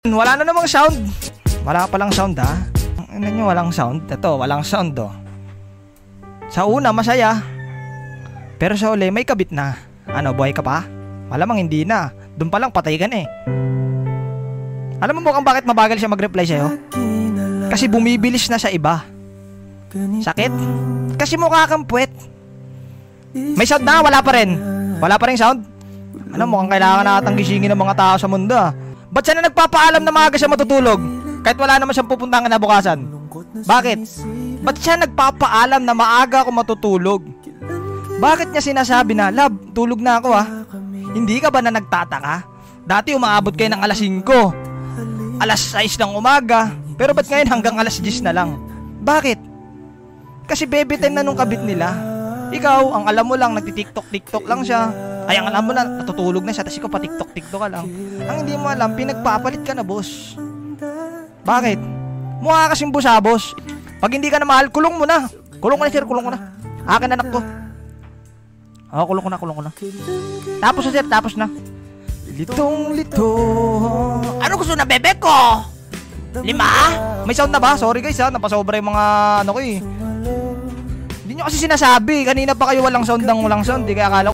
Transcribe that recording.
Wala na namang sound. Wala pa lang sound ha. Ano nyo walang sound? Ito, walang sound oh. Sa una masaya, pero sa uli may kabit na. Ano, buhay ka pa? Malamang hindi na. Doon pa lang patay ka na eh. Alam mo mukhang bakit mabagal siya mag-reply sa'yo? Kasi bumibilis na sa iba. Sakit? Kasi mukha kang puwet. May sound na, wala pa rin. Wala pa rin sound? Ano, mukhang kailangan natang gisingin ng mga tao sa mundo ah. Ba't siya na nagpapaalam na maaga siya matutulog? Kahit wala naman siyang pupuntahan kinabukasan. Bakit? Ba't siya nagpapaalam na maaga ako matutulog? Bakit niya sinasabi na, "Love, tulog na ako ah"? Hindi ka ba na nagtataka? Dati umaabot kayo ng alas 5, alas 6 ng umaga, pero ba't ngayon hanggang alas 10 na lang? Bakit? Kasi baby time na nung kabit nila. Ikaw, ang alam mo lang, nagti-tiktok lang siya. Ay, ang alam mo na, natutulog na siya, tapos ikaw pa-tiktok ka lang. Ang hindi mo alam, pinagpapalit ka na, boss. Bakit? Mukha kasing busabos. Pag hindi ka na mahal, kulong mo na. Kulong ko na, sir, kulong ko na. Akin anak ko. Oo, kulong ko na. Tapos na, sir, tapos na. Litong-lito. Ano gusto na, bebe ko? 5? May sound na ba? Sorry guys ha, napasobra yung mga ano ko eh. Hindi nyo kasi sinasabi. Kanina pa kayo walang sound ng walang sound. Di kaya akala